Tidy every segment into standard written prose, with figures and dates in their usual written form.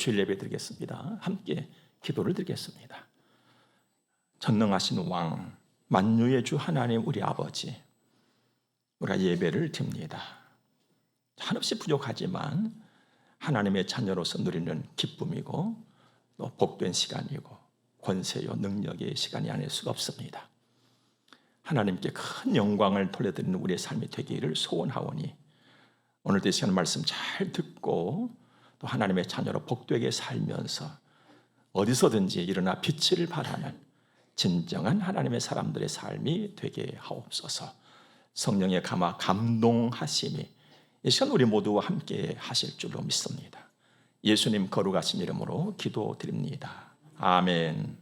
주일 예배 드리겠습니다. 함께 기도를 드리겠습니다. 전능하신 왕, 만유의 주 하나님 우리 아버지, 우리가 예배를 드립니다. 한없이 부족하지만 하나님의 자녀로서 누리는 기쁨이고 또 복된 시간이고 권세요 능력의 시간이 아닐 수가 없습니다. 하나님께 큰 영광을 돌려드리는 우리의 삶이 되기를 소원하오니 오늘도 이 시간 말씀 잘 듣고 또 하나님의 자녀로 복되게 살면서 어디서든지 일어나 빛을 발하는 진정한 하나님의 사람들의 삶이 되게 하옵소서. 성령의 감동하심이 이 시간 우리 모두와 함께 하실 줄로 믿습니다. 예수님 거룩하신 이름으로 기도드립니다. 아멘.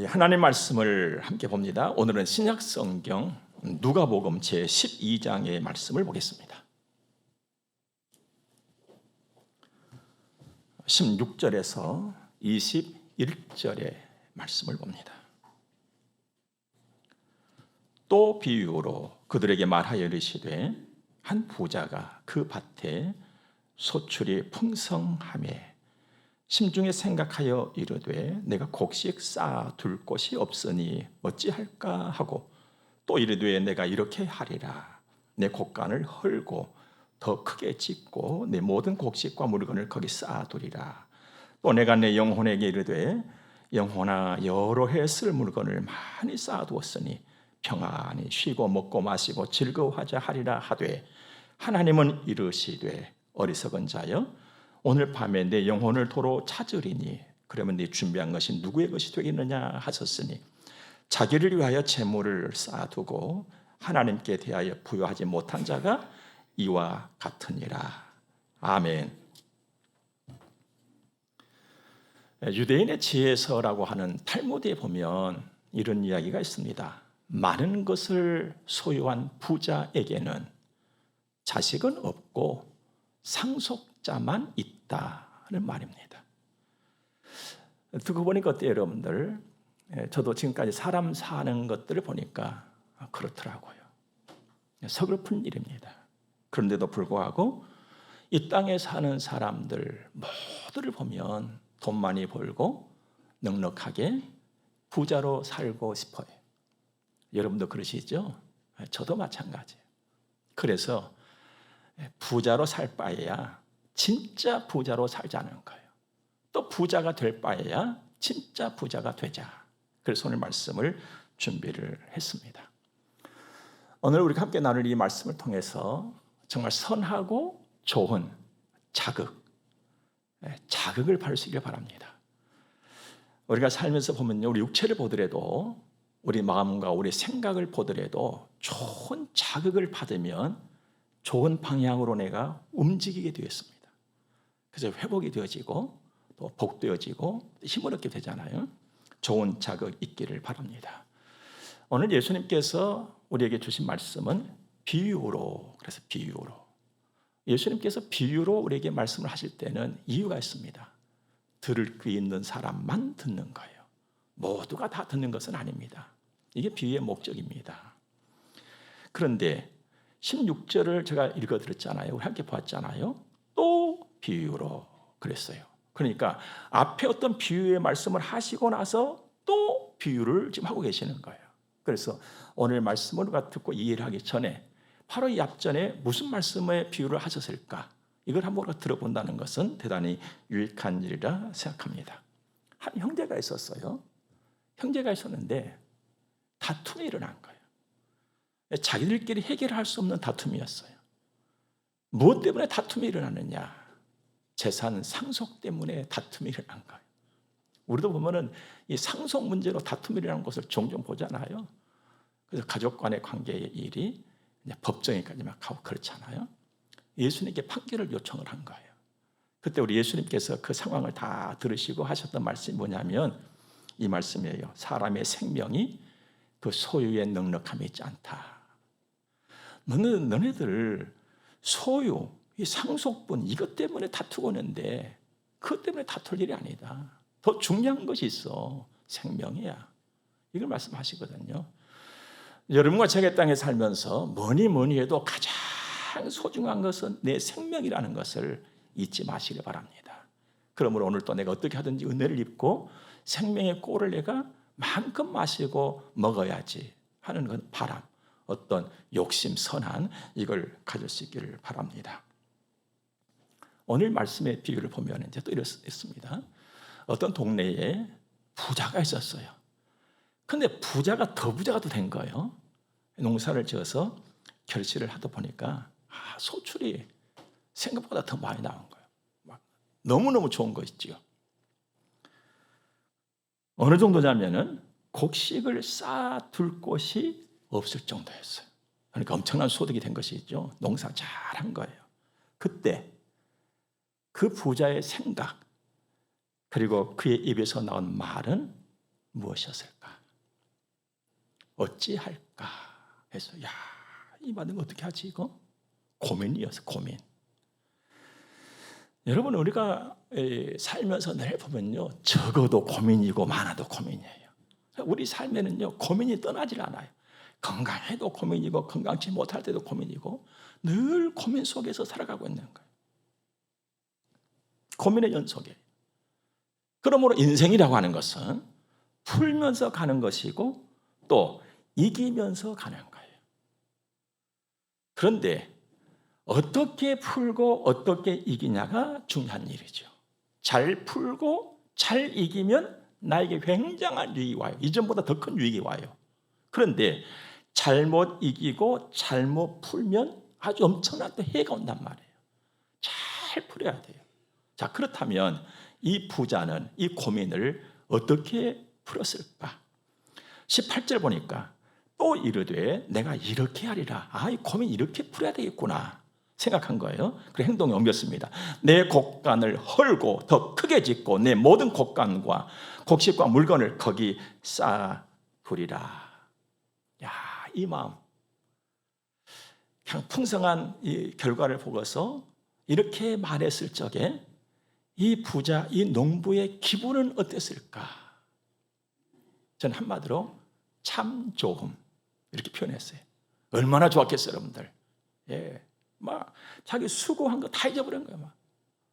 하나님 말씀을 함께 봅니다. 오늘은 신약 성경 누가복음 제12장의 말씀을 보겠습니다. 16절에서 21절의 말씀을 봅니다. 또 비유로 그들에게 말하여 이르시되 한 부자가 그 밭에 소출이 풍성하매 심중에 생각하여 이르되 내가 곡식 쌓아둘 곳이 없으니 어찌할까 하고 또 이르되 내가 이렇게 하리라. 내 곡간을 헐고 더 크게 짓고 내 모든 곡식과 물건을 거기 쌓아두리라. 또 내가 내 영혼에게 이르되 영혼아 여러 해 쓸 물건을 많이 쌓아두었으니 평안히 쉬고 먹고 마시고 즐거워하자 하리라 하되 하나님은 이르시되 어리석은 자여 오늘 밤에 내 영혼을 도로 찾으리니 그러면 네 준비한 것이 누구의 것이 되겠느냐 하셨으니 자기를 위하여 재물을 쌓아두고 하나님께 대하여 부여하지 못한 자가 이와 같으니라. 아멘. 유대인의 지혜서라고 하는 탈무드에 보면 이런 이야기가 있습니다. 많은 것을 소유한 부자에게는 자식은 없고 상속자만 있다는 말입니다. 듣고 보니까 어때요, 여러분들? 저도 지금까지 사람 사는 것들을 보니까 그렇더라고요. 서글픈 일입니다. 그런데도 불구하고 이 땅에 사는 사람들 모두를 보면 돈 많이 벌고 넉넉하게 부자로 살고 싶어요. 여러분도 그러시죠? 저도 마찬가지예요. 그래서 부자로 살 바에야 진짜 부자로 살자는 거예요. 또 부자가 될 바에야 진짜 부자가 되자. 그래서 오늘 말씀을 준비를 했습니다. 오늘 우리가 함께 나눌 이 말씀을 통해서 정말 선하고 좋은 자극을 받을 수 있길 바랍니다. 우리가 살면서 보면요, 우리 육체를 보더라도 우리 마음과 우리 생각을 보더라도 좋은 자극을 받으면 좋은 방향으로 내가 움직이게 되었습니다. 그래서 회복이 되어지고 또 복되어지고 힘을 얻게 되잖아요. 좋은 자극 있기를 바랍니다. 오늘 예수님께서 우리에게 주신 말씀은 비유로, 그래서 비유로. 예수님께서 비유로 우리에게 말씀을 하실 때는 이유가 있습니다. 들을 귀 있는 사람만 듣는 거예요. 모두가 다 듣는 것은 아닙니다. 이게 비유의 목적입니다. 그런데 16절을 제가 읽어드렸잖아요. 우리 함께 보았잖아요. 또 비유로 그랬어요. 그러니까 앞에 어떤 비유의 말씀을 하시고 나서 또 비유를 지금 하고 계시는 거예요. 그래서 오늘 말씀을 우리가 듣고 이해를 하기 전에 바로 이 앞전에 무슨 말씀의 비유를 하셨을까? 이걸 한번 우리가 들어본다는 것은 대단히 유익한 일이라 생각합니다. 한 형제가 있었어요. 형제가 있었는데 다툼이 일어난 거예요. 자기들끼리 해결할 수 없는 다툼이었어요. 무엇 때문에 다툼이 일어나느냐? 재산 상속 때문에 다툼이 일어난 거예요. 우리도 보면은 이 상속 문제로 다툼이 일어나는 것을 종종 보잖아요. 그래서 가족 간의 관계의 일이 법정에까지 막 가고 그렇잖아요. 예수님께 판결을 요청을 한 거예요. 그때 우리 예수님께서 그 상황을 다 들으시고 하셨던 말씀이 뭐냐면 이 말씀이에요. 사람의 생명이 그 소유에 넉넉함이 있지 않다. 너네들 소유, 이 상속분 이것 때문에 다투고 있는데 그것 때문에 다툴 일이 아니다. 더 중요한 것이 있어. 생명이야. 이걸 말씀하시거든요. 여러분과 제가 땅에 살면서 뭐니 해도 가장 소중한 것은 내 생명이라는 것을 잊지 마시기 바랍니다. 그러므로 오늘 또 내가 어떻게 하든지 은혜를 입고 생명의 꼴을 내가 마음껏 마시고 먹어야지 하는 건 바람, 어떤 욕심, 선한 이걸 가질 수 있기를 바랍니다. 오늘 말씀의 비유를 보면 이제 또 이렇습니다. 어떤 동네에 부자가 있었어요. 근데 부자가 더 부자가 된 거예요. 농사를 지어서 결실을 하다 보니까 소출이 생각보다 더 많이 나온 거예요. 막 너무너무 좋은 거 있지요. 어느 정도냐면은 곡식을 쌓아둘 곳이 없을 정도였어요. 그러니까 엄청난 소득이 된 것이죠. 농사 잘한 거예요. 그때 그 부자의 생각 그리고 그의 입에서 나온 말은 무엇이었을까? 어찌할까 해서 이 말은 어떻게 하지 이거? 고민이었어. 고민. 여러분 우리가 살면서 늘 보면요 적어도 고민이고 많아도 고민이에요. 우리 삶에는요 고민이 떠나질 않아요. 건강해도 고민이고 건강치 못할 때도 고민이고 늘 고민 속에서 살아가고 있는 거예요. 고민의 연속이에요. 그러므로 인생이라고 하는 것은 풀면서 가는 것이고 또 이기면서 가는 거예요. 그런데 어떻게 풀고 어떻게 이기냐가 중요한 일이죠. 잘 풀고 잘 이기면 나에게 굉장한 유익이 와요. 이전보다 더 큰 유익이 와요. 그런데 잘못 이기고 잘못 풀면 아주 엄청난 또 해가 온단 말이에요. 잘 풀어야 돼요. 자, 그렇다면 이 부자는 이 고민을 어떻게 풀었을까? 18절 보니까 또 이르되 내가 이렇게 하리라. 이 고민 이렇게 풀어야 되겠구나 생각한 거예요. 그리고 행동에 옮겼습니다. 내 곡간을 헐고 더 크게 짓고 내 모든 곡간과 곡식과 물건을 거기 쌓아두리라. 이 마음, 그냥 풍성한 이 결과를 보고서 이렇게 말했을 적에 이 부자, 이 농부의 기분은 어땠을까? 저는 한마디로 참 좋음 이렇게 표현했어요. 얼마나 좋았겠어요, 여러분들. 막 자기 수고한 거 다 잊어버린 거예요. 막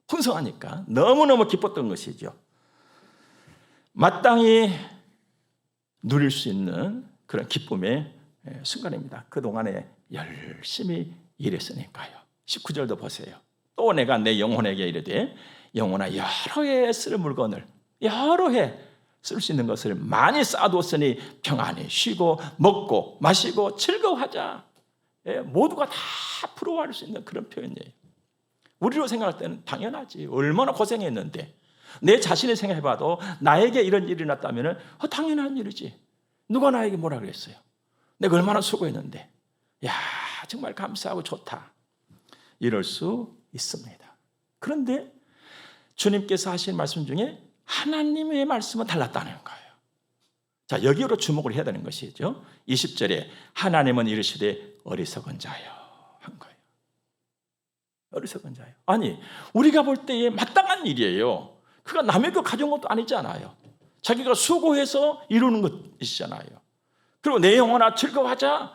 풍성하니까 너무너무 기뻤던 것이죠. 마땅히 누릴 수 있는 그런 기쁨의 순간입니다. 그동안에 열심히 일했으니까요. 19절도 보세요. 또 내가 내 영혼에게 이르되 영혼아 여러 해 쓸 물건을 여러 해 쓸 수 있는 것을 많이 쌓아뒀으니 평안히 쉬고 먹고 마시고 즐거워하자. 모두가 다 부러워할 수 있는 그런 표현이에요. 우리로 생각할 때는 당연하지. 얼마나 고생했는데. 내 자신을 생각해봐도 나에게 이런 일이 났다면 당연한 일이지. 누가 나에게 뭐라 그랬어요? 내가 얼마나 수고했는데. 정말 감사하고 좋다. 이럴 수 있습니다. 그런데 주님께서 하신 말씀 중에 하나님의 말씀은 달랐다는 거예요. 자, 여기로 주목을 해야 되는 것이죠. 20절에 하나님은 이르시되 어리석은 자여 한 거예요. 어리석은 자여. 아니, 우리가 볼 때에 마땅한 일이에요. 그가 남의 거 가져온 것도 아니잖아요. 자기가 수고해서 이루는 것이잖아요. 그리고 내 영혼아 즐거워하자.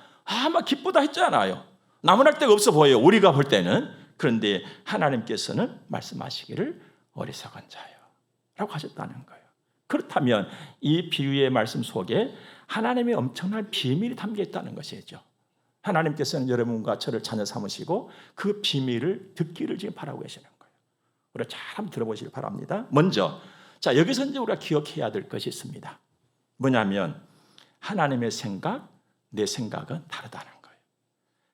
막 기쁘다 했잖아요. 나무랄 데가 없어 보여요. 우리가 볼 때는. 그런데 하나님께서는 말씀하시기를 어리석은 자여 라고 하셨다는 거예요. 그렇다면 이 비유의 말씀 속에 하나님의 엄청난 비밀이 담겨 있다는 것이죠. 하나님께서는 여러분과 저를 자녀 삼으시고 그 비밀을 듣기를 지금 바라고 계시는 거예요. 우리가 잘 한번 들어보시길 바랍니다. 먼저 자 여기서 이제 우리가 기억해야 될 것이 있습니다. 뭐냐면 하나님의 생각, 내 생각은 다르다는 거예요.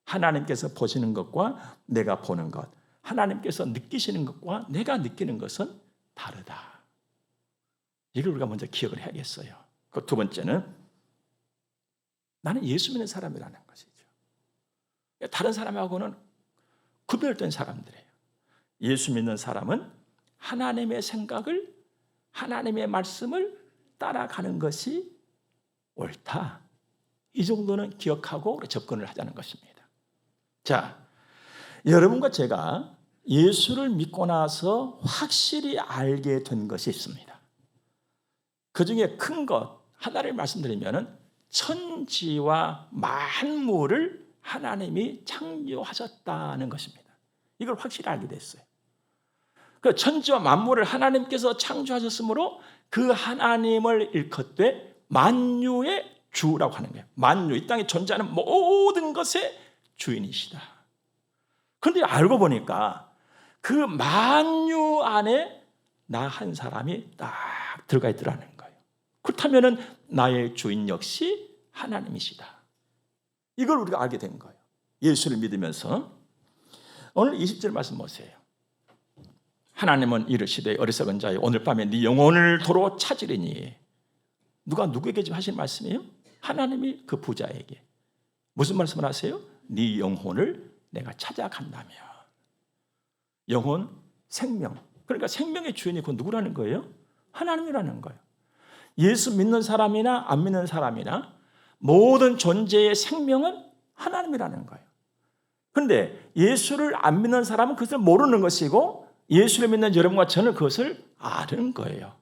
하나님께서 보시는 것과 내가 보는 것, 하나님께서 느끼시는 것과 내가 느끼는 것은 다르다. 이걸 우리가 먼저 기억을 해야겠어요. 그 두 번째는 나는 예수 믿는 사람이라는 것이죠. 다른 사람하고는 구별된 사람들이에요. 예수 믿는 사람은 하나님의 생각을, 하나님의 말씀을 따라가는 것이 옳다. 이 정도는 기억하고 접근을 하자는 것입니다. 자, 여러분과 제가 예수를 믿고 나서 확실히 알게 된 것이 있습니다. 그 중에 큰 것 하나를 말씀드리면 천지와 만물을 하나님이 창조하셨다는 것입니다. 이걸 확실히 알게 됐어요. 그 천지와 만물을 하나님께서 창조하셨으므로 그 하나님을 일컫되 만유의 주라고 하는 거예요. 만유, 이 땅에 존재하는 모든 것의 주인이시다. 그런데 알고 보니까 그 만유 안에 나 한 사람이 딱 들어가 있더라는 거예요. 그렇다면 나의 주인 역시 하나님이시다. 이걸 우리가 알게 된 거예요. 예수를 믿으면서. 오늘 20절 말씀 보세요. 하나님은 이르시되 어리석은 자여 오늘 밤에 네 영혼을 도로 찾으리니. 누가 누구에게 지금 하신 말씀이에요? 하나님이 그 부자에게. 무슨 말씀을 하세요? 네 영혼을 내가 찾아간다며. 영혼, 생명. 그러니까 생명의 주인이 그 누구라는 거예요? 하나님이라는 거예요. 예수 믿는 사람이나 안 믿는 사람이나 모든 존재의 생명은 하나님이라는 거예요. 그런데 예수를 안 믿는 사람은 그것을 모르는 것이고 예수를 믿는 여러분과 저는 그것을 아는 거예요.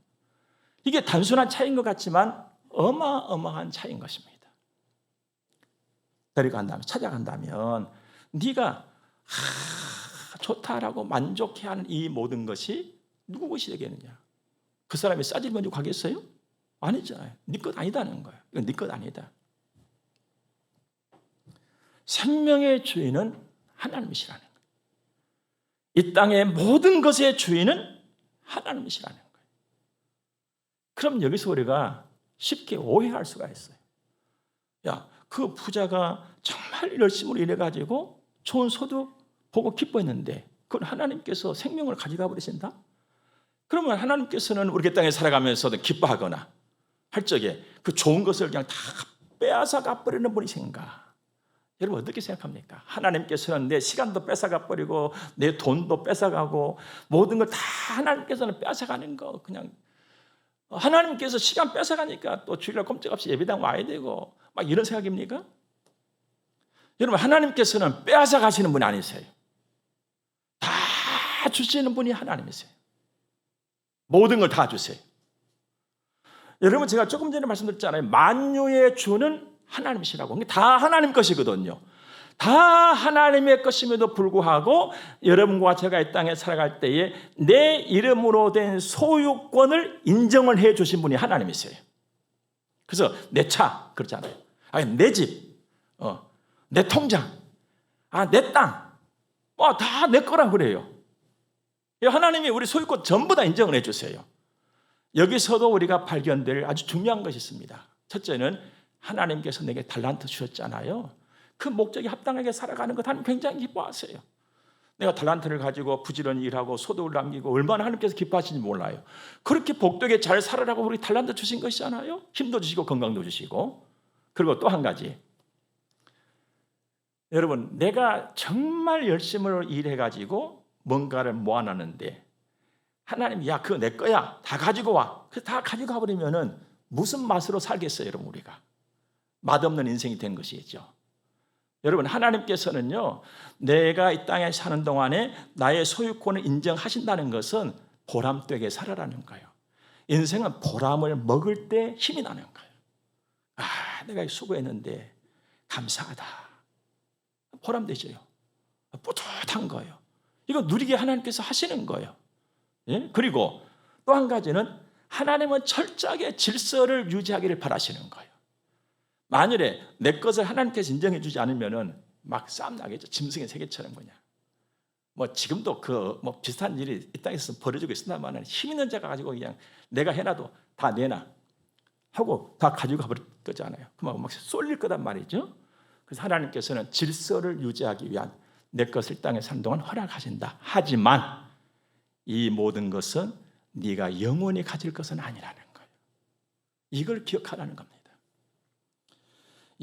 이게 단순한 차이인 것 같지만 어마어마한 차이인 것입니다. 데려간다면, 찾아간다면 네가 좋다라고 만족해하는 이 모든 것이 누구 것이 되겠느냐? 그 사람이 싸질 먼저 가겠어요? 아니잖아요. 네 것 아니다는 거예요. 이건 네 것 아니다. 생명의 주인은 하나님이시라는 거예요. 이 땅의 모든 것의 주인은 하나님이시라는 거예요. 그럼 여기서 우리가 쉽게 오해할 수가 있어요. 야, 그 부자가 정말 열심히 일해가지고 좋은 소득 보고 기뻐했는데 그걸 하나님께서 생명을 가져가 버리신다? 그러면 하나님께서는 우리 땅에 살아가면서도 기뻐하거나 할 적에 그 좋은 것을 그냥 다 빼앗아 가버리는 분이신가? 여러분 어떻게 생각합니까? 하나님께서는 내 시간도 뺏어가 버리고 내 돈도 뺏어가고 모든 걸 다 하나님께서는 뺏어가는 거 그냥 하나님께서 시간 뺏어가니까 또 주일날 꼼짝없이 예배당 와야 되고 막 이런 생각입니까? 여러분 하나님께서는 빼앗아 가시는 분이 아니세요. 다 주시는 분이 하나님이세요. 모든 걸 다 주세요. 여러분 제가 조금 전에 말씀드렸잖아요. 만유의 주는 하나님이시라고. 다 하나님 것이거든요. 다 하나님의 것임에도 불구하고 여러분과 제가 이 땅에 살아갈 때에 내 이름으로 된 소유권을 인정을 해 주신 분이 하나님이세요. 그래서 내 차 그렇잖아요. 아니 내 집, 내 통장, 내 땅, 다 내 거라 그래요. 하나님이 우리 소유권 전부 다 인정을 해 주세요. 여기서도 우리가 발견될 아주 중요한 것이 있습니다. 첫째는 하나님께서 내게 달란트 주셨잖아요. 그 목적에 합당하게 살아가는 것 하나님 굉장히 기뻐하세요. 내가 달란트를 가지고 부지런히 일하고 소득을 남기고 얼마나 하나님께서 기뻐하시는지 몰라요. 그렇게 복되게 잘 살아라고 우리 달란트 주신 것이잖아요. 힘도 주시고 건강도 주시고. 그리고 또 한 가지. 여러분 내가 정말 열심히 일해가지고 뭔가를 모아놨는데 하나님이 야 그거 내 거야 다 가지고 와. 그래서 다 가지고 가버리면은 무슨 맛으로 살겠어요 여러분 우리가. 맛없는 인생이 된 것이죠. 여러분 하나님께서는요 내가 이 땅에 사는 동안에 나의 소유권을 인정하신다는 것은 보람되게 살아라는 거예요. 인생은 보람을 먹을 때 힘이 나는 거예요. 내가 수고했는데 감사하다. 보람되죠. 뿌듯한 거예요. 이거 누리게 하나님께서 하시는 거예요. 예? 그리고 또 한 가지는 하나님은 철저하게 질서를 유지하기를 바라시는 거예요. 만일에 내 것을 하나님께서 인정해 주지 않으면은 막 싸움 나겠죠. 짐승의 세계처럼 그냥. 지금도 비슷한 일이 이 땅에서 벌어지고 있습니다만 힘 있는 자가 가지고 그냥 내가 해놔도 다 내놔 하고 다 가지고 가버릴 거잖아요. 그러면 막 쏠릴 거단 말이죠. 그래서 하나님께서는 질서를 유지하기 위한 내 것을 땅에 사는 동안 허락하신다. 하지만 이 모든 것은 네가 영원히 가질 것은 아니라는 거예요. 이걸 기억하라는 겁니다.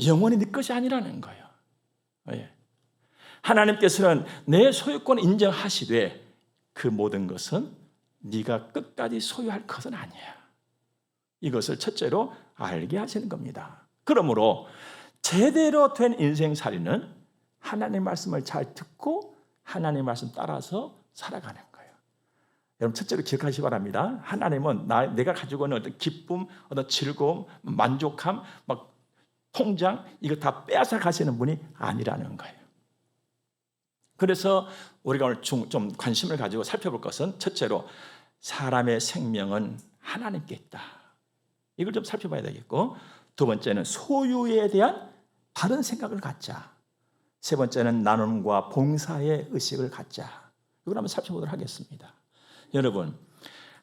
영원히 네 것이 아니라는 거예요. 예. 하나님께서는 내 소유권을 인정하시되 그 모든 것은 네가 끝까지 소유할 것은 아니야. 이것을 첫째로 알게 하시는 겁니다. 그러므로 제대로 된 인생살이는 하나님의 말씀을 잘 듣고 하나님의 말씀 따라서 살아가는 거예요. 여러분 첫째로 기억하시기 바랍니다. 하나님은 내가 가지고 있는 어떤 기쁨, 어떤 즐거움, 만족함, 통장 이거 다 빼앗아 가시는 분이 아니라는 거예요. 그래서 우리가 오늘 좀 관심을 가지고 살펴볼 것은 첫째로 사람의 생명은 하나님께 있다. 이걸 좀 살펴봐야 되겠고, 두 번째는 소유에 대한 바른 생각을 갖자. 세 번째는 나눔과 봉사의 의식을 갖자. 이걸 한번 살펴보도록 하겠습니다. 여러분,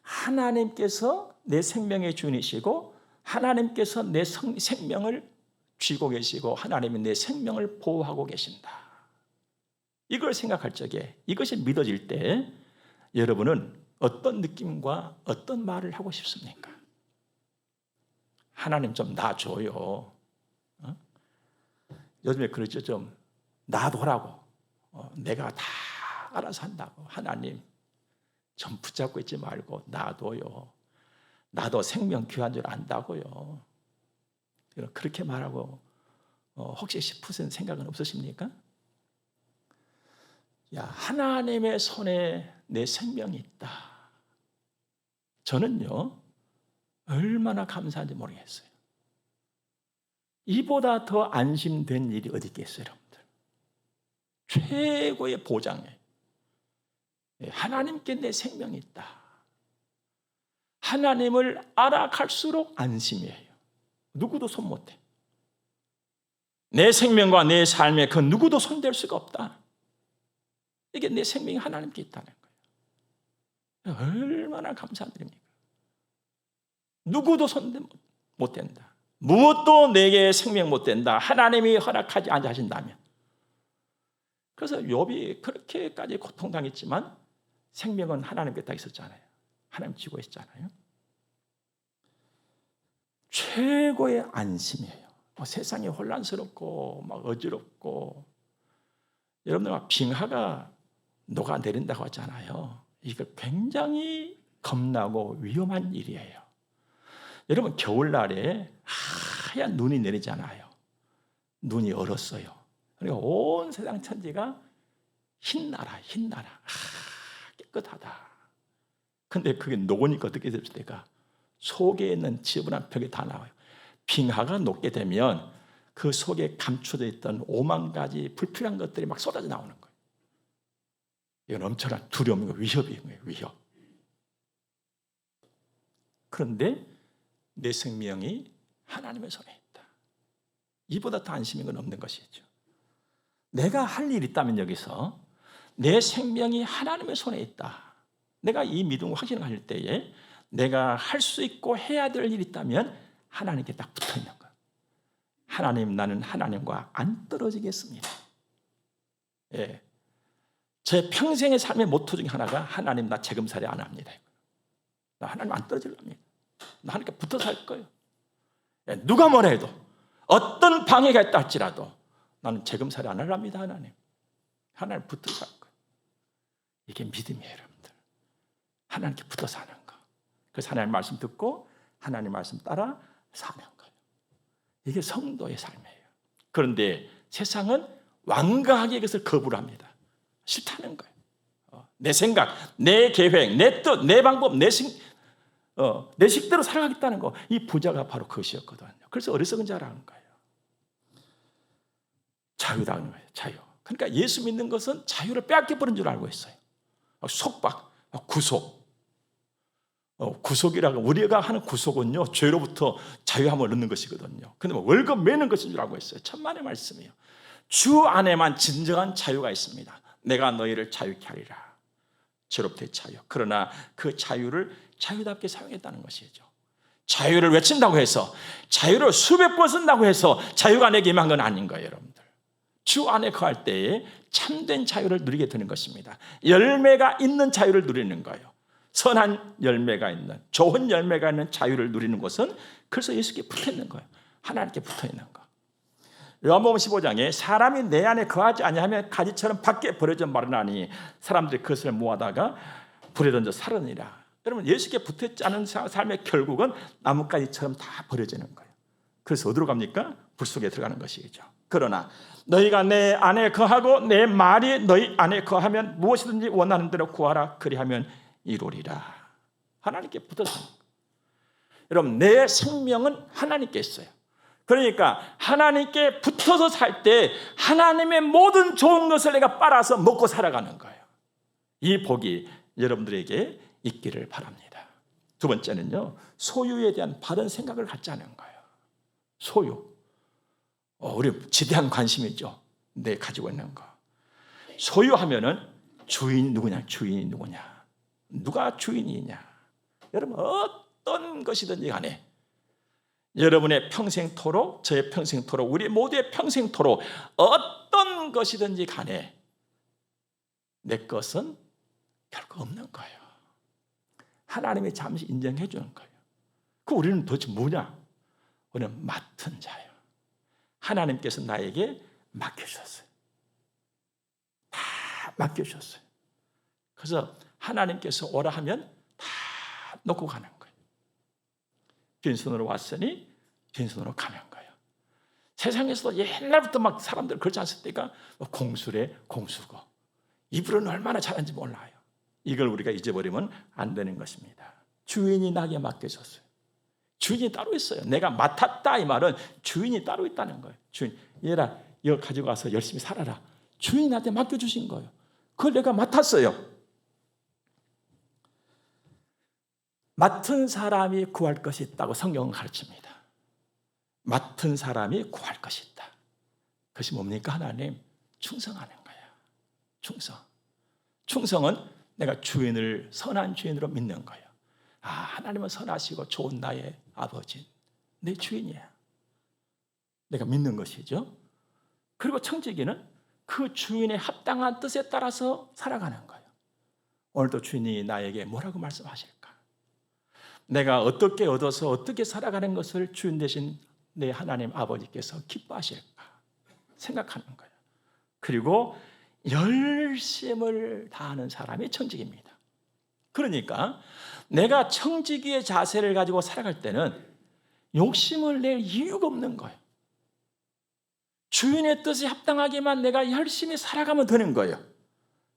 하나님께서 내 생명의 주인이시고 하나님께서 내 생명을 쥐고 계시고 하나님이 내 생명을 보호하고 계신다. 이걸 생각할 적에, 이것이 믿어질 때 여러분은 어떤 느낌과 어떤 말을 하고 싶습니까? 하나님 좀 놔줘요. 요즘에 그러죠. 좀 놔둬라고. 내가 다 알아서 한다고. 하나님 좀 붙잡고 있지 말고 놔둬요. 나도 생명 귀한 줄 안다고요. 그렇게 말하고 혹시 싶으신 생각은 없으십니까? 야, 하나님의 손에 내 생명이 있다. 저는요, 얼마나 감사한지 모르겠어요. 이보다 더 안심된 일이 어디 있겠어요, 여러분들? 최고의 보장이에요. 하나님께 내 생명이 있다. 하나님을 알아갈수록 안심이에요. 누구도 손 못해. 내 생명과 내 삶에 그 누구도 손댈 수가 없다. 이게 내 생명이 하나님께 있다는 거예요. 얼마나 감사드립니까? 누구도 손 못 댄다. 무엇도 내게 생명 못 된다. 하나님이 허락하지 않으신다면. 그래서 욥이 그렇게까지 고통당했지만 생명은 하나님께 딱 있었잖아요. 하나님 쥐고 있잖아요. 최고의 안심이에요. 세상이 혼란스럽고 막 어지럽고, 여러분들 막 빙하가 녹아내린다고 하잖아요. 이거 굉장히 겁나고 위험한 일이에요. 여러분, 겨울날에 하얀 눈이 내리잖아요. 눈이 얼었어요. 그러니까 온 세상 천지가 흰나라, 깨끗하다. 근데 그게 녹으니까 어떻게 됩니까? 속에 있는 지저분한 벽이 다 나와요. 빙하가 녹게 되면 그 속에 감춰져 있던 5만 가지 불필요한 것들이 막 쏟아져 나오는 거예요. 이건 엄청난 두려움이고 위협이에요. 위협. 그런데 내 생명이 하나님의 손에 있다. 이보다 더 안심인 건 없는 것이죠. 내가 할 일이 있다면 여기서 내 생명이 하나님의 손에 있다. 내가 이 믿음을 확신을 가질 때에 내가 할 수 있고 해야 될 일이 있다면 하나님께 딱 붙어 있는 거예요. 하나님, 나는 하나님과 안 떨어지겠습니다. 예. 제 평생의 삶의 모토 중에 하나가 하나님, 나 재금살이 안 합니다. 나 하나님 안 떨어질랍니다. 나 하나님께 붙어 살 거예요. 예. 누가 뭐라 해도, 어떤 방해가 있다 할지라도 나는 재금살이 안 하랍니다. 하나님 붙어 살 거예요. 이게 믿음이에요, 여러분들. 하나님께 붙어 사는 거. 그래서 하나님 말씀 듣고 하나님 말씀 따라 사는 거예요. 이게 성도의 삶이에요. 그런데 세상은 완강하게 이것을 거부를 합니다. 싫다는 거예요. 내 생각, 내 계획, 내 뜻, 내 방법, 내 식대로 살아가겠다는 거. 이 부자가 바로 그것이었거든요. 그래서 어리석은 자라는 거예요. 자유라는 거예요. 자유. 그러니까 예수 믿는 것은 자유를 빼앗겨버린 줄 알고 있어요. 속박, 구속. 구속이라고, 우리가 하는 구속은요, 죄로부터 자유함을 얻는 것이거든요. 근데 월급 매는 것인 줄 알고 있어요. 천만의 말씀이에요. 주 안에만 진정한 자유가 있습니다. 내가 너희를 자유케 하리라. 죄로부터의 자유. 그러나 그 자유를 자유답게 사용했다는 것이죠. 자유를 외친다고 해서, 자유를 수백 번 쓴다고 해서 자유가 내게 임한 건 아닌 거예요, 여러분들. 주 안에 거할 때에 참된 자유를 누리게 되는 것입니다. 열매가 있는 자유를 누리는 거예요. 선한 열매가 있는, 좋은 열매가 있는 자유를 누리는 것은 그래서 예수께 붙어 있는 거예요. 하나님께 붙어 있는 거. 요한복음 15장에 사람이 내 안에 거하지 아니하면 가지처럼 밖에 버려져 마르나니 사람들이 그것을 모아다가 불에 던져 살으니라. 여러분, 예수께 붙어 있지 않은 삶의 결국은 나뭇가지처럼 다 버려지는 거예요. 그래서 어디로 갑니까? 불 속에 들어가는 것이죠. 그러나 너희가 내 안에 거하고 내 말이 너희 안에 거하면 무엇이든지 원하는 대로 구하라. 그리하면 이루리라. 하나님께 붙어서. 여러분, 내 생명은 하나님께 있어요. 그러니까 하나님께 붙어서 살 때 하나님의 모든 좋은 것을 내가 빨아서 먹고 살아가는 거예요. 이 복이 여러분들에게 있기를 바랍니다. 두 번째는요, 소유에 대한 바른 생각을 갖지 않은 거예요. 소유. 우리 지대한 관심이죠. 내 가지고 있는 거. 소유하면은 주인이 누구냐? 주인이 누구냐? 누가 주인이냐? 여러분, 어떤 것이든지 간에 여러분의 평생토록, 저의 평생토록, 우리 모두의 평생토록 어떤 것이든지 간에 내 것은 결코 없는 거예요. 하나님이 잠시 인정해 주는 거예요. 그 우리는 도대체 뭐냐? 우리는 맡은 자예요. 하나님께서 나에게 맡겨주셨어요. 다 맡겨주셨어요. 그래서 하나님께서 오라 하면 다 놓고 가는 거예요. 빈손으로 왔으니 빈손으로 가는 거예요. 세상에서도 옛날부터 막 사람들 그렇지 않습니까? 공수래 공수고 이불은 얼마나 잘하는지 몰라요. 이걸 우리가 잊어버리면 안 되는 것입니다. 주인이 나에게 맡겨줬어요. 주인이 따로 있어요. 내가 맡았다 이 말은 주인이 따로 있다는 거예요. 주인, 얘라 이거 가지고 와서 열심히 살아라. 주인이 나한테 맡겨주신 거예요. 그걸 내가 맡았어요. 맡은 사람이 구할 것이 있다고 성경은 가르칩니다. 맡은 사람이 구할 것이 있다. 그것이 뭡니까? 하나님 충성하는 거예요. 충성. 충성은 내가 주인을 선한 주인으로 믿는 거예요. 하나님은 선하시고 좋은 나의 아버지, 내 주인이야. 내가 믿는 것이죠. 그리고 청지기는 그 주인의 합당한 뜻에 따라서 살아가는 거예요. 오늘도 주인이 나에게 뭐라고 말씀하실까? 내가 어떻게 얻어서 어떻게 살아가는 것을 주인 되신 내 하나님 아버지께서 기뻐하실까? 생각하는 거예요. 그리고 열심을 다하는 사람이 청지기입니다. 그러니까 내가 청지기의 자세를 가지고 살아갈 때는 욕심을 낼 이유가 없는 거예요. 주인의 뜻에 합당하게만 내가 열심히 살아가면 되는 거예요.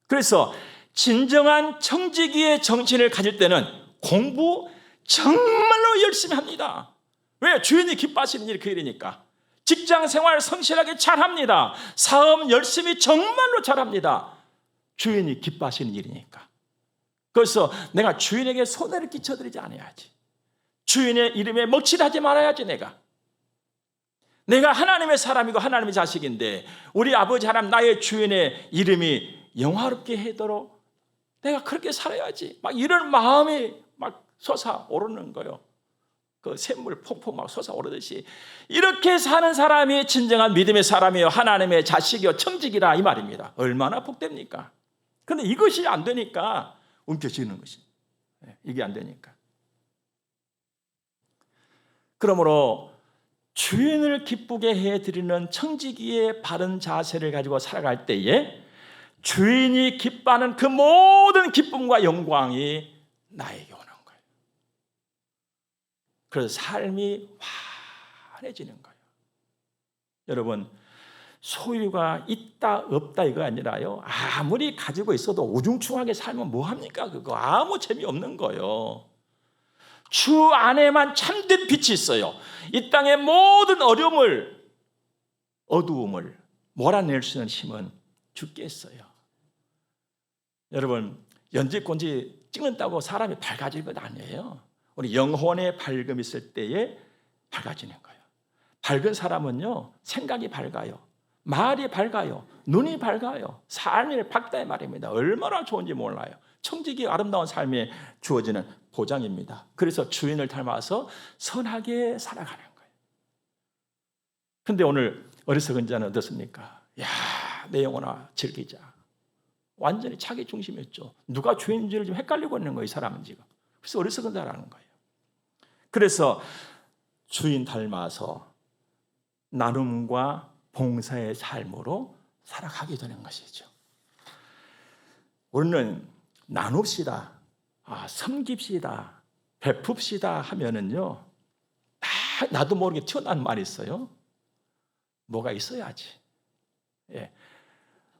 그래서 진정한 청지기의 정신을 가질 때는 공부 정말로 열심히 합니다. 왜? 주인이 기뻐하시는 일이 그 일이니까. 직장 생활 성실하게 잘합니다. 사업 열심히 정말로 잘합니다. 주인이 기뻐하시는 일이니까. 그래서 내가 주인에게 손해를 끼쳐드리지 않아야지. 주인의 이름에 먹칠하지 말아야지. 내가 하나님의 사람이고 하나님의 자식인데 우리 아버지 하나님 나의 주인의 이름이 영화롭게 하도록 내가 그렇게 살아야지. 막 이런 마음이 막 솟아오르는 거예요. 그 샘물 폭포 막 솟아오르듯이 이렇게 사는 사람이 진정한 믿음의 사람이요 하나님의 자식이요 청지기라 이 말입니다. 얼마나 복됩니까? 그런데 이것이 안 되니까 움켜쥐는 것이. 이게 안 되니까. 그러므로 주인을 기쁘게 해드리는 청지기의 바른 자세를 가지고 살아갈 때에 주인이 기뻐하는 그 모든 기쁨과 영광이 나에게 오는 거예요. 그래서 삶이 환해지는 거예요. 여러분, 소유가 있다 없다 이거 아니라요. 아무리 가지고 있어도 우중충하게 살면 뭐합니까? 그거 아무 재미없는 거예요. 주 안에만 참된 빛이 있어요. 이 땅의 모든 어려움을 어두움을 몰아낼 수 있는 힘은 주께 있어요. 여러분, 연지곤지 찍는다고 사람이 밝아질 것 아니에요. 우리 영혼의 밝음이 있을 때에 밝아지는 거예요. 밝은 사람은요 생각이 밝아요. 말이 밝아요. 눈이 밝아요. 삶이 밝다 이 말입니다. 얼마나 좋은지 몰라요. 청지기 아름다운 삶에 주어지는 보장입니다. 그래서 주인을 닮아서 선하게 살아가는 거예요. 그런데 오늘 어리석은 자는 어떻습니까? 내 영혼아 즐기자. 완전히 자기 중심이었죠. 누가 주인인지를 좀 헷갈리고 있는 거예요. 이 사람은 지금. 그래서 어리석은 자라는 거예요. 그래서 주인 닮아서 나눔과 봉사의 삶으로 살아가게 되는 것이죠. 우리는 나눕시다, 섬깁시다, 베풉시다 하면은요, 나도 모르게 튀어나온 말이 있어요. 뭐가 있어야지.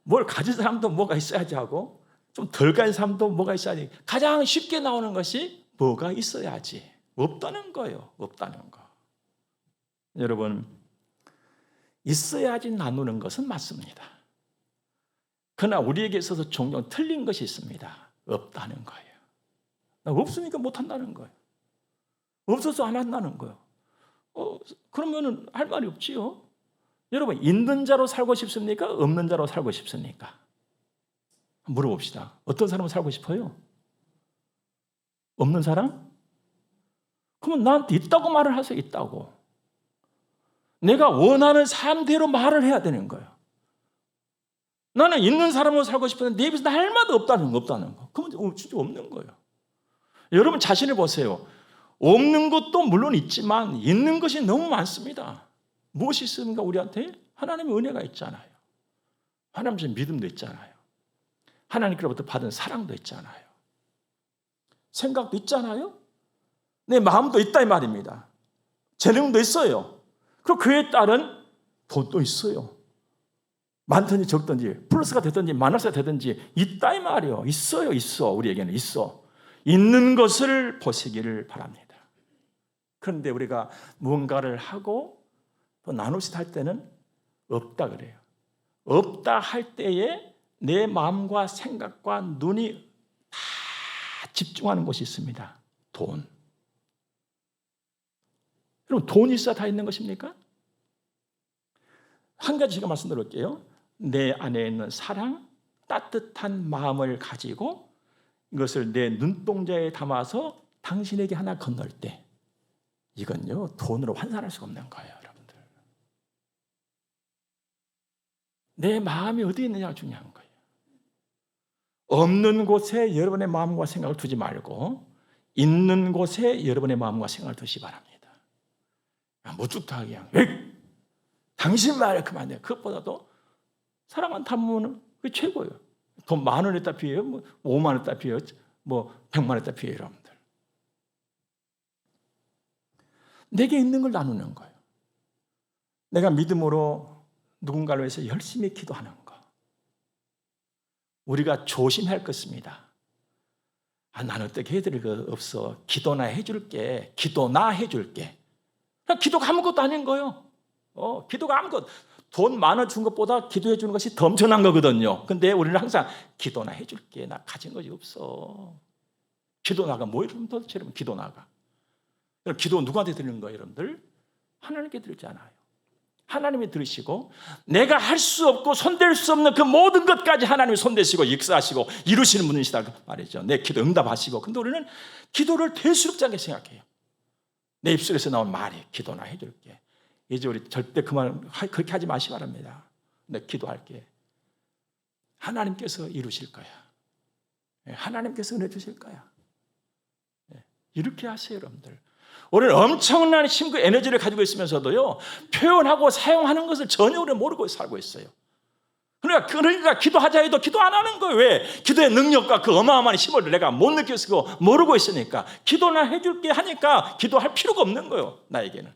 뭘 가진 사람도 뭐가 있어야지 하고, 좀 덜 가진 사람도 뭐가 있어야지. 가장 쉽게 나오는 것이 뭐가 있어야지. 없다는 거예요. 없다는 거. 여러분, 있어야지 나누는 것은 맞습니다. 그러나 우리에게 있어서 종종 틀린 것이 있습니다. 없다는 거예요. 없으니까 못한다는 거예요. 없어서 안 한다는 거예요. 그러면은 할 말이 없지요. 여러분, 있는 자로 살고 싶습니까? 없는 자로 살고 싶습니까? 물어봅시다. 어떤 사람은 살고 싶어요? 없는 사람? 그러면 나한테 있다고 말을 하세요. 있다고. 내가 원하는 삶대로 말을 해야 되는 거예요. 나는 있는 사람으로 살고 싶은데 내 입에서 날마다 없다는 거. 그러면 진짜 없는 거예요. 여러분 자신을 보세요. 없는 것도 물론 있지만 있는 것이 너무 많습니다. 무엇이 있습니까? 우리한테 하나님의 은혜가 있잖아요. 하나님의 믿음도 있잖아요. 하나님께로부터 받은 사랑도 있잖아요. 생각도 있잖아요. 내 마음도 있다 이 말입니다. 재능도 있어요. 그리고 그에 따른 돈도 있어요. 많든지 적든지 플러스가 되든지 마이너스가 되든지 있다 이 말이에요. 있어. 우리에게는 있어. 있는 것을 보시기를 바랍니다. 그런데 우리가 무언가를 하고 또 나누시다 할 때는 없다 그래요. 없다 할 때에 내 마음과 생각과 눈이 다 집중하는 곳이 있습니다. 돈. 그럼 돈이 있어야 다 있는 것입니까? 한 가지 제가 말씀드릴게요. 내 안에 있는 사랑, 따뜻한 마음을 가지고 이것을 내 눈동자에 담아서 당신에게 하나 건널 때 이건요 돈으로 환산할 수가 없는 거예요. 여러분들. 내 마음이 어디에 있느냐가 중요한 거예요. 없는 곳에 여러분의 마음과 생각을 두지 말고 있는 곳에 여러분의 마음과 생각을 두시기 바랍니다. 무뚝뚝하게 그냥 당신 말에 그만해. 그것보다도 사랑한 탐문은 그게 최고예요. 돈 10,000원에다 비해요. 50,000원에다 비해요. 100만원에다 비해요. 여러분들. 내게 있는 걸 나누는 거예요. 내가 믿음으로 누군가를 위해서 열심히 기도하는 거. 우리가 조심할 것입니다. 난 어떻게 해드릴 거 없어. 기도나 해줄게. 기도가 아무것도 아닌 거예요. 기도가 아무것도. 돈 10,000원 준 것보다 기도해 주는 것이 더 엄청난 거거든요. 근데 우리는 항상 기도나 해줄게. 나 가진 것이 없어. 기도 나가. 뭐 이러면 도대체 여러분 기도 나가. 기도 누구한테 드리는 거예요, 여러분들? 하나님께 드리잖아요. 하나님이 들으시고 내가 할 수 없고 손댈 수 없는 그 모든 것까지 하나님이 손대시고 역사하시고 이루시는 분이시다 말이죠. 내 기도 응답하시고. 근데 우리는 기도를 대수롭지 않게 생각해요. 내 입술에서 나온 말이 기도나 해줄게. 이제 우리 절대 그렇게 하지 마시기 바랍니다. 내 기도할게. 하나님께서 이루실 거야. 하나님께서 은혜 주실 거야. 이렇게 하세요, 여러분들. 우리는 엄청난 힘과 에너지를 가지고 있으면서도요, 표현하고 사용하는 것을 전혀 우리는 모르고 살고 있어요. 그러니까 기도하자 해도 기도 안 하는 거예요. 왜? 기도의 능력과 그 어마어마한 힘을 내가 못 느끼고 모르고 있으니까. 기도나 해줄게 하니까 기도할 필요가 없는 거예요, 나에게는.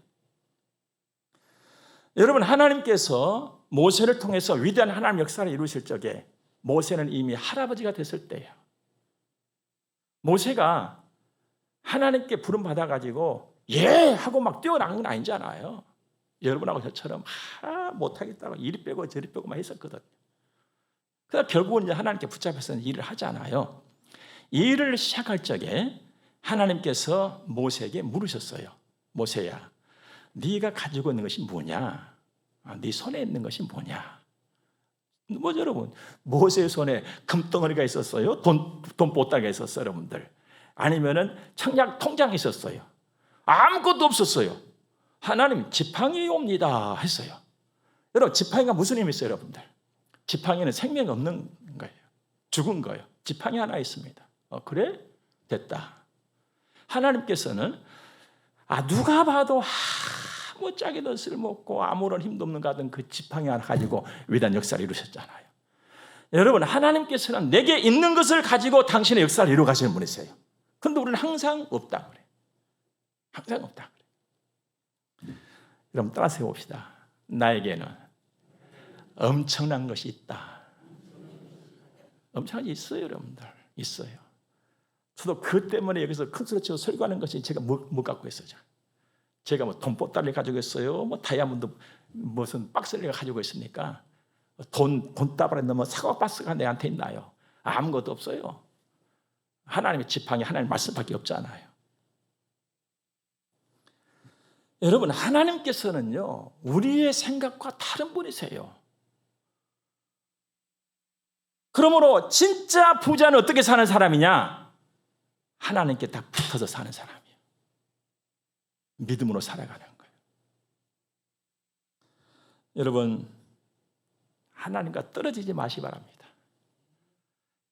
여러분, 하나님께서 모세를 통해서 위대한 하나님 역사를 이루실 적에 모세는 이미 할아버지가 됐을 때예요. 모세가 하나님께 부름 받아가지고 예! 하고 막 뛰어나간 건 아니잖아요. 여러분하고 저처럼 못하겠다고 이리 빼고 저리 빼고 막 했었거든요. 그래서 결국은 이제 하나님께 붙잡혀서 일을 하잖아요. 이 일을 시작할 적에 하나님께서 모세에게 물으셨어요. 모세야, 네가 가지고 있는 것이 뭐냐? 네 손에 있는 것이 뭐냐? 여러분, 모세의 손에 금덩어리가 있었어요? 돈 보따리가 있었어요, 여러분들? 아니면은 청약 통장이 있었어요? 아무것도 없었어요. 하나님, 지팡이 옵니다 했어요. 여러분, 지팡이가 무슨 힘이 있어요, 여러분들? 지팡이는 생명이 없는 거예요. 죽은 거예요. 지팡이 하나 있습니다. 그래? 됐다. 하나님께서는 누가 봐도 아무짝에도 쓸모없고 아무런 힘도 없는 것 같은 그 지팡이 하나 가지고 위대한 역사를 이루셨잖아요. 여러분, 하나님께서는 내게 있는 것을 가지고 당신의 역사를 이루어 가시는 분이세요. 그런데 우리는 항상 없다 그래. 항상 없다 그래. 여러분, 따라서 봅시다. 나에게는 엄청난 것이 있다. 엄청난 게 있어요, 여러분들. 있어요. 저도 그 때문에 여기서 큰 소리 치고 설교하는 것이 제가 못 갖고 있어요. 제가 돈 보따리 가지고 있어요. 다이아몬드 무슨 박스를 내가 가지고 있습니까? 돈다발에 넣으면 사과 박스가 내한테 있나요? 아무것도 없어요. 하나님의 지팡이, 하나님의 말씀밖에 없잖아요. 여러분, 하나님께서는요, 우리의 생각과 다른 분이세요. 그러므로 진짜 부자는 어떻게 사는 사람이냐? 하나님께 딱 붙어서 사는 사람이에요. 믿음으로 살아가는 거예요. 여러분, 하나님과 떨어지지 마시기 바랍니다.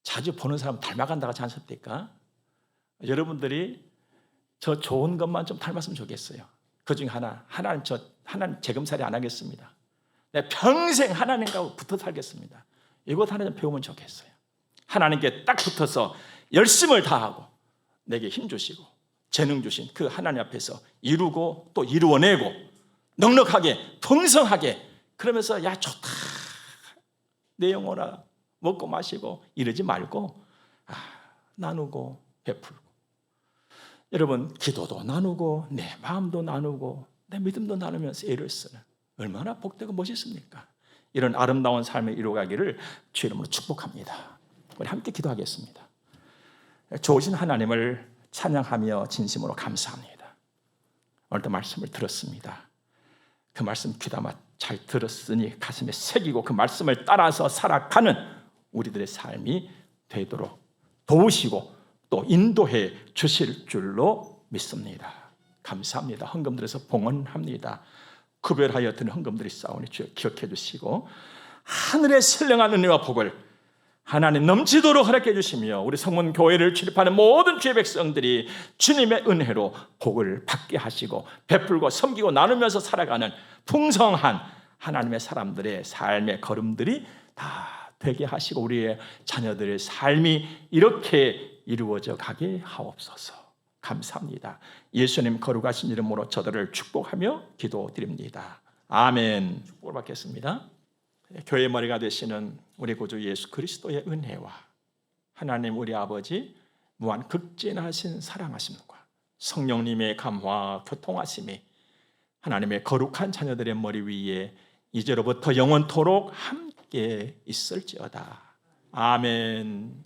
자주 보는 사람 닮아간다고 하지 않습니까? 여러분들이 저 좋은 것만 좀 닮았으면 좋겠어요. 그 중에 하나님 재검살이 안 하겠습니다. 내가 평생 하나님과 붙어 살겠습니다. 이것 하나 좀 배우면 좋겠어요. 하나님께 딱 붙어서 열심을 다하고 내게 힘 주시고 재능 주신 그 하나님 앞에서 이루고 또 이루어내고 넉넉하게 풍성하게, 그러면서 야 좋다 내 영혼아 먹고 마시고 이러지 말고 나누고 베풀고, 여러분 기도도 나누고 내 마음도 나누고 내 믿음도 나누면서 애를 쓰는, 얼마나 복되고 멋있습니까? 이런 아름다운 삶을 이루어가기를 주의 이름으로 축복합니다. 우리 함께 기도하겠습니다. 좋으신 하나님을 찬양하며 진심으로 감사합니다. 오늘도 말씀을 들었습니다. 그 말씀 귀담아 잘 들었으니 가슴에 새기고 그 말씀을 따라서 살아가는 우리들의 삶이 되도록 도우시고 또 인도해 주실 줄로 믿습니다. 감사합니다. 헌금들에서 봉헌합니다. 구별하여 드는 헌금들이 싸우니 주여 기억해 주시고 하늘의 신령한 은혜와 복을 하나님 넘치도록 허락해 주시며 우리 성문 교회를 출입하는 모든 주의 백성들이 주님의 은혜로 복을 받게 하시고 베풀고 섬기고 나누면서 살아가는 풍성한 하나님의 사람들의 삶의 걸음들이 다 되게 하시고 우리의 자녀들의 삶이 이렇게 이루어져 가게 하옵소서. 감사합니다. 예수님 거룩하신 이름으로 저들을 축복하며 기도드립니다. 아멘. 축복을 받겠습니다. 교회 머리가 되시는 우리 구주 예수 그리스도의 은혜와 하나님 우리 아버지 무한 극진하신 사랑하심과 성령님의 감화 교통하심이 하나님의 거룩한 자녀들의 머리 위에 이제로부터 영원토록 함께 있을지어다. 아멘.